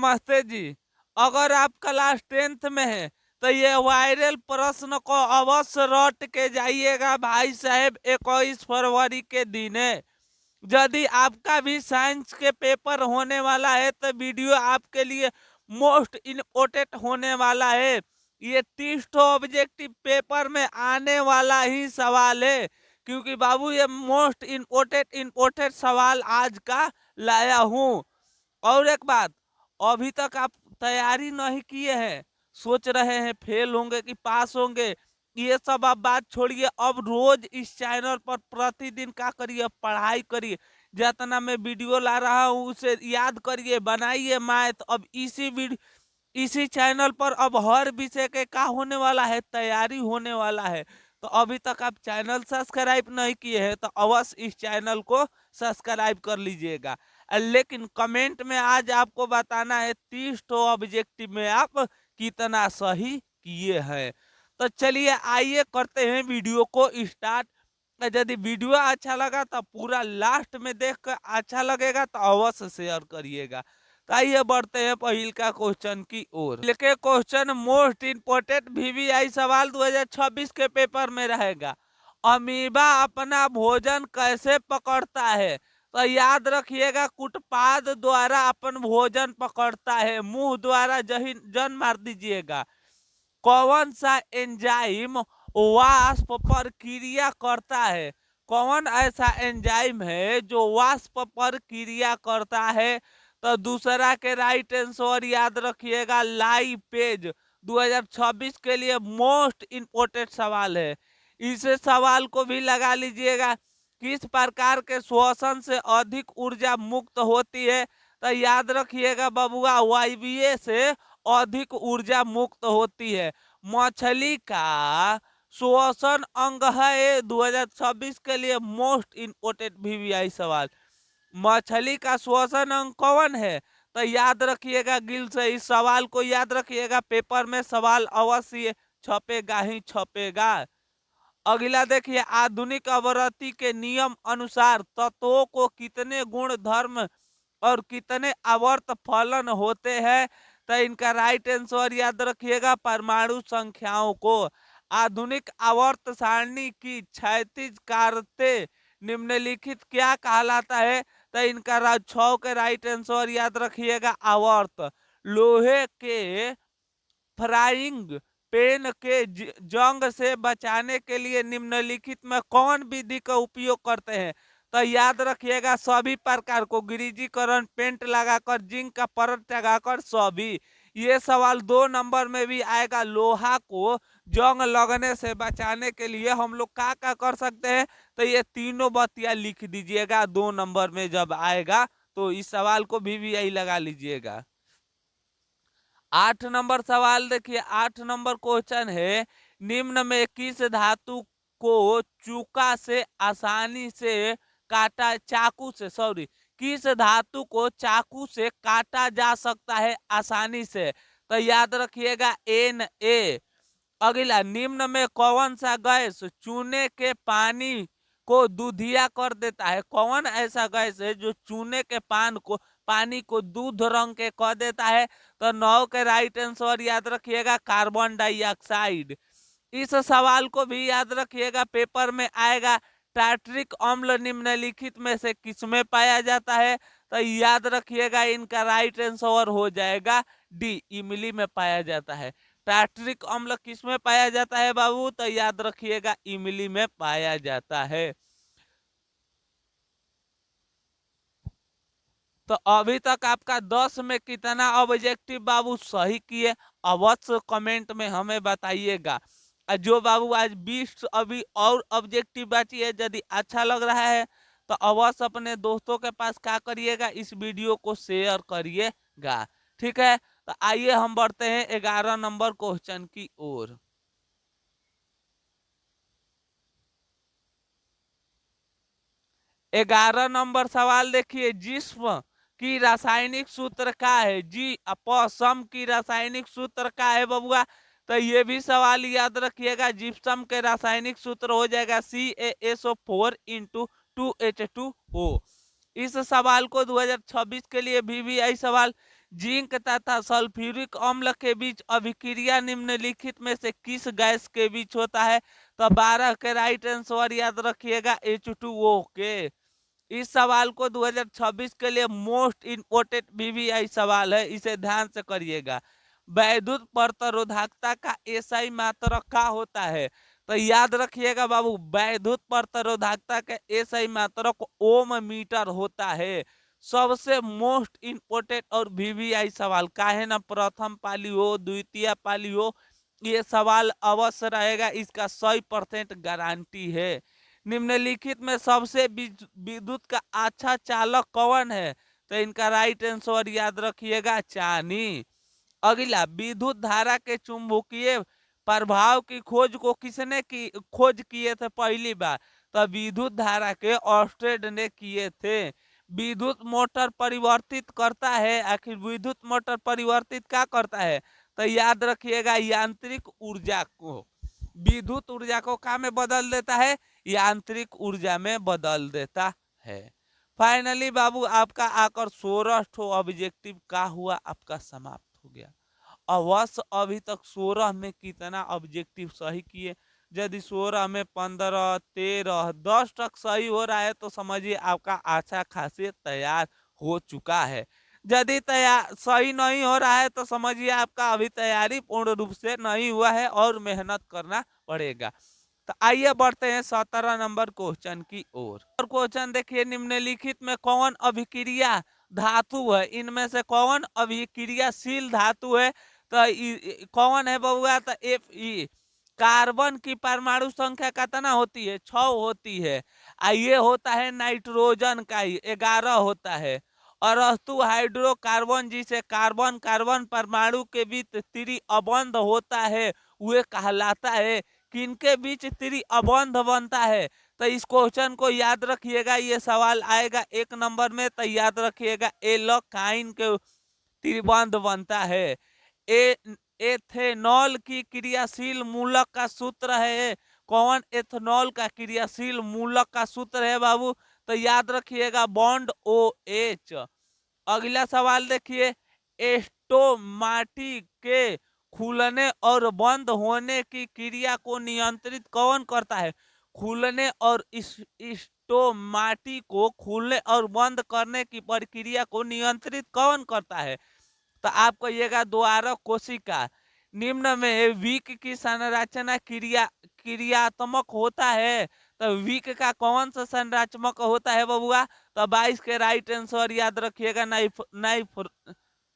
नमस्ते जी। अगर आप क्लास 10th में हैं तो ये वायरल प्रश्न को अवश्य रट के जाइएगा भाई साहब, 21 फरवरी के दिन है। यदि आपका भी साइंस के पेपर होने वाला है तो वीडियो आपके लिए मोस्ट इम्पोर्टेंट होने वाला है। ये 30 ऑब्जेक्टिव पेपर में आने वाला ही सवाल है, क्योंकि बाबू ये मोस्ट इम्पोर्टेंट सवाल आज का लाया हूँ। और एक बात, अभी तक आप तैयारी नहीं किए हैं, सोच रहे हैं फेल होंगे कि पास होंगे, ये सब आप बात छोड़िए। अब रोज इस चैनल पर प्रतिदिन क्या करिए, पढ़ाई करिए। जितना मैं वीडियो ला रहा हूँ उसे याद करिए, बनाइए मैथ। अब इसी चैनल पर अब हर विषय के क्या होने वाला है, तैयारी होने वाला है। तो अभी तक आप चैनल सब्सक्राइब नहीं किए हैं तो अवश्य इस चैनल को सब्सक्राइब कर लीजिएगा। लेकिन कमेंट में आज आपको बताना है 30 ऑब्जेक्टिव में आप कितना सही किए हैं। तो चलिए आइए करते हैं वीडियो को स्टार्ट। यदि वीडियो अच्छा लगा तो पूरा लास्ट में देख कर अच्छा लगेगा तो अवश्य शेयर करिएगा। तो आइए बढ़ते हैं पहिल का क्वेश्चन की ओर। के क्वेश्चन मोस्ट इंपोर्टेंट वीवीआई सवाल 2026 के पेपर में रहेगा। अमीबा अपना भोजन कैसे पकड़ता है? तो याद रखिएगा, कुटपाद द्वारा अपन भोजन पकड़ता है, मुंह द्वारा जन मार दीजिएगा। कौन सा एंजाइम वाष्प पर क्रिया करता है? कौन ऐसा एंजाइम है जो वाष्प पर क्रिया करता है? तो दूसरा के राइट आंसर याद रखिएगा, लाइपेज। 2026 के लिए मोस्ट इंपोर्टेंट सवाल है, इसे सवाल को भी लगा लीजिएगा। किस प्रकार के श्वसन से अधिक ऊर्जा मुक्त होती है? तो याद रखिएगा बबुआ, वायवीय से अधिक ऊर्जा मुक्त होती है। मछली का श्वसन अंग है 2026 के लिए मोस्ट इंपोर्टेंट वीवीआई सवाल। मछली का श्वसन अंग कौन है? तो याद रखिएगा गिल से, इस सवाल को याद रखिएगा, पेपर में सवाल अवश्य छपेगा ही छपेगा। अगला देखिए, आधुनिक आवृत्ति के नियम अनुसार तत्वों को कितने गुण धर्म और कितने आवर्त फलन होते हैं? तो इनका राइट आंसर याद रखिएगा, परमाणु संख्याओं को। आधुनिक आवर्त सारणी की क्षैतिज कारते निम्नलिखित क्या कहलाता है? तो इनका 6 के राइट आंसर याद रखिएगा, आवर्त। लोहे के फ्राइंग पेन के जंग से बचाने के लिए निम्नलिखित में कौन विधि का उपयोग करते हैं? तो याद रखिएगा, सभी प्रकार को गिरिजीकरण, पेंट लगाकर, जिंक का परत लगाकर, सभी। ये सवाल 2 नंबर में भी आएगा। लोहा को जंग लगने से बचाने के लिए हम लोग क्या क्या कर सकते हैं? तो ये तीनों बतियां लिख दीजिएगा 2 नंबर में जब आएगा, तो इस सवाल को भी यही लगा लीजिएगा। 8 नंबर सवाल देखिए, 8 नंबर क्वेश्चन है, निम्न में किस धातु को चूका से आसानी से काटा, चाकू से, सॉरी, किस धातु को चाकू से काटा जा सकता है आसानी से? तो याद रखिएगा, Na। अगला, निम्न में कौन सा गैस चूने के पानी को दूधिया कर देता है? कौन ऐसा गैस है जो चूने के पानी को दूध रंग के कर देता है? तो 9 के राइट आंसर याद रखिएगा, कार्बन डाइऑक्साइड। इस सवाल को भी याद रखिएगा, पेपर में आएगा। टार्ट्रिक अम्ल निम्नलिखित में से किसमें पाया जाता है? तो याद रखिएगा, इनका राइट आंसर हो जाएगा डी, इमली में पाया जाता है। टार्ट्रिक अम्ल किसमें पाया जाता है बाबू? तो याद रखिएगा, इमली में पाया जाता है। तो अभी तक आपका 10 में कितना ऑब्जेक्टिव बाबू सही किए, अवश्य कमेंट में हमें बताइएगा। जो बाबू आज 20 अभी और ऑब्जेक्टिव बची है, यदि अच्छा लग रहा है तो अवश्य अपने दोस्तों के पास क्या करिएगा, इस वीडियो को शेयर करिएगा। ठीक है, तो आइए हम बढ़ते हैं 11 नंबर क्वेश्चन की ओर। 11 नंबर सवाल देखिए, जिस्म की रासायनिक सूत्र क्या है? जी अपसम की रासायनिक सूत्र क्या है बबुआ? तो ये भी सवाल याद रखिएगा, जिप्सम के रासायनिक सूत्र हो जाएगा CaSO4 इंटू 2H2O। इस सवाल को 2026 के लिए VVI सवाल। जिंक तथा सल्फ्यूरिक अम्ल के बीच अभिक्रिया निम्नलिखित में से किस गैस के बीच होता है? तो 12 के राइट आंसर याद रखिएगा H2O के। इस सवाल को 2026 के लिए मोस्ट इम्पोर्टेंट VVI सवाल है, इसे ध्यान से करिएगा। वैद्युत प्रतिरोधकता का एसआई मात्रक क्या होता है? तो याद रखिएगा बाबू, वैद्युत प्रतिरोधकता का एसआई मात्रक ओम मीटर होता है। सबसे मोस्ट इम्पोर्टेंट और VVI सवाल, काहे ना प्रथम पाली हो द्वितीय पाली हो, ये सवाल अवश्य रहेगा, इसका 100% गारंटी है। निम्नलिखित में सबसे विद्युत का अच्छा चालक कौन है? तो इनका राइट आंसर याद रखिएगा चानी। अगला, विद्युत धारा के चुंबकीय प्रभाव की खोज को किसने की खोज किए थे पहली बार? तो विद्युत धारा के ऑर्स्टेड ने किए थे। विद्युत मोटर परिवर्तित करता है, आखिर विद्युत मोटर परिवर्तित क्या करता है? तो याद रखिएगा यांत्रिक ऊर्जा को, विद्युत ऊर्जा को क्या में बदल देता है? यांत्रिक ऊर्जा में बदल देता है। फाइनली बाबू आपका आकर 16 ऑब्जेक्टिव का हुआ, आपका समाप्त हो गया। अवश्य अभी तक 16 में कितना ऑब्जेक्टिव सही किए? यदि 16 में 15, 13, 10 तक सही हो रहा है तो समझिए आपका अच्छा खासे तैयार हो चुका है। यदि तैयार सही नहीं हो रहा है तो समझिए आपका अभी तैयारी पूर्ण रूप से नहीं हुआ है और मेहनत करना पड़ेगा। तो आइए बढ़ते हैं 17 नंबर क्वेश्चन की ओर। और क्वेश्चन देखिए, निम्नलिखित में कौन अभिक्रिया धातु है? इनमें से कौन अभिक्रियाशील धातु है? तो कौन है बउआ? तो Fe। कार्बन की परमाणु संख्या कितना होती है? 6 होती है। ये होता है नाइट्रोजन का 11 होता है। और अस्तु हाइड्रोकार्बन जिसे कार्बन कार्बन परमाणु के बीच त्रिअबंध होता है वह कहलाता है। किनके बीच त्रिअबंध बनता है? तो इस क्वेश्चन को याद रखिएगा, ये सवाल आएगा 1 नंबर में, तो याद रखिएगा एल्काइन के त्रिबंध बनता है। ए एथेनॉल की क्रियाशील मूलक का सूत्र है। कौन एथेनॉल का क्रियाशील मूलक का सूत्र है बाबू? तो याद रखिएगा बॉन्ड OH। अगला सवाल देखिए, एस्टोमाटी के खुलने और बंद होने की क्रिया को नियंत्रित कौन करता है? खुलने और स्टोमाटी को खुलने और बंद करने की प्रक्रिया को नियंत्रित कौन करता है? तो आप कहिएगा द्वारा कोशिका। निम्न में विक की संरचना क्रियात्मक होता है, तो विक का कौन सा संरचनात्मक होता है बबुआ? तो 22 के राइट आंसर याद रखिएगा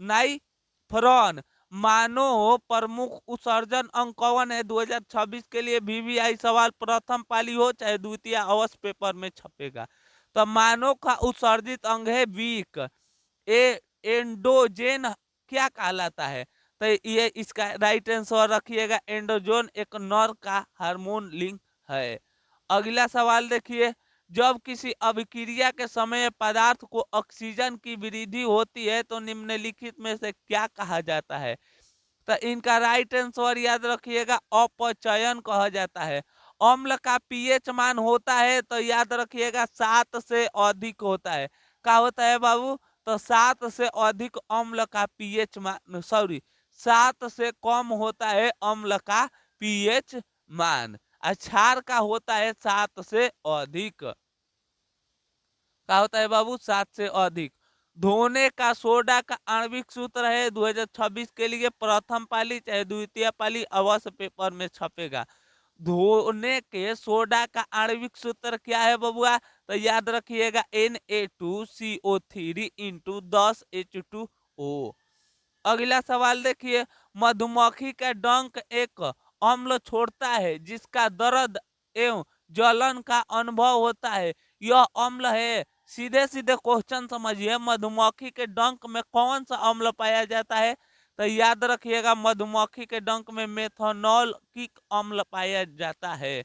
नाइफ्रॉन। मानो प्रमुख उत्सर्जन अंग कौन है? 2026 के लिए VVI सवाल प्रथम पाली हो चाहे द्वितीय अवश्य पेपर में छपेगा। तो मानव का उत्सर्जित अंग है विक। एंडोजेन क्या कहलाता है? तो ये इसका राइट आंसर रखिएगा एंडोजोन एक नर का हार्मोन लिंक है। अगला सवाल देखिए, जब किसी अभिक्रिया के समय पदार्थ को ऑक्सीजन की वृद्धि होती है तो निम्नलिखित में से क्या कहा जाता है? तो इनका राइट आंसर याद रखिएगा अपचयन कहा जाता है। अम्ल का पीएच मान होता है तो याद रखिएगा 7 से अधिक होता है। क्या होता है बाबू? तो 7 से अधिक अम्ल का पीएच मान, सॉरी 7 से कम होता है अम्ल का पीएच मान। क्षार का होता है 7 से अधिक। क्या होता है बाबू? 7 से अधिक। धोने का सोडा का आणविक सूत्र है 2026 के लिए प्रथम पाली चाहे द्वितीय पाली अवश्य पेपर में छपेगा। धोने के सोडा का आणविक सूत्र क्या है बबुआ? तो याद रखिएगा Na2CO3 इंटू 10H2O। अगला सवाल देखिए, मधुमक्खी का डंक एक अम्ल छोड़ता है जिसका दर्द एवं जलन का अनुभव होता है, यह अम्ल है? सीधे सीधे क्वेश्चन समझिए, मधुमक्खी के डंक में कौन सा अम्ल पाया जाता है? तो याद रखिएगा मधुमक्खी के डंक में मेथनॉल की अम्ल पाया जाता है।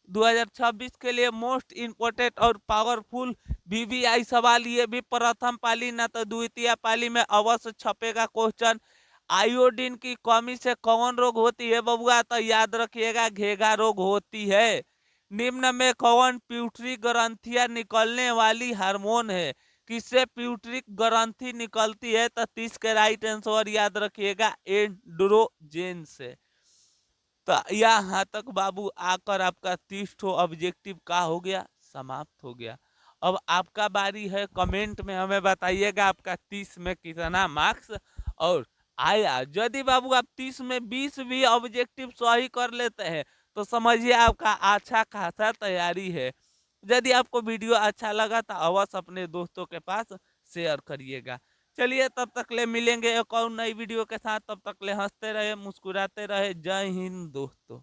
2026 के लिए मोस्ट इंपोर्टेंट और पावरफुल VVI सवाल, ये भी प्रथम पाली ना तो द्वितीय पाली में अवश्य छपेगा क्वेश्चन। आयोडीन की कमी से कौन रोग होती है बबुआ? तो याद रखिएगा घेघा रोग होती है। निम्न में कौन प्यूटरी ग्रंथियां निकलने वाली हार्मोन है? किससे प्यूटरिक ग्रंथि निकलती है? तो 30 के राइट आंसर याद रखिएगा, एंड्रोजेन से। तो यहाँ तक बाबू आकर आपका 30 ठो ऑब्जेक्टिव का हो गया, समाप्त हो गया। अब आपका बारी है, कमेंट में हमें बताइएगा आपका 30 में कितना मार्क्स और आया। यदि बाबू आप 30 में 20 भी ऑब्जेक्टिव सही कर लेते हैं तो समझिए आपका अच्छा खासा तैयारी है। यदि आपको वीडियो अच्छा लगा तो अवश्य अपने दोस्तों के पास शेयर करिएगा। चलिए तब तक ले मिलेंगे एक और नई वीडियो के साथ, तब तक ले हंसते रहे मुस्कुराते रहे। जय हिंद दोस्तों।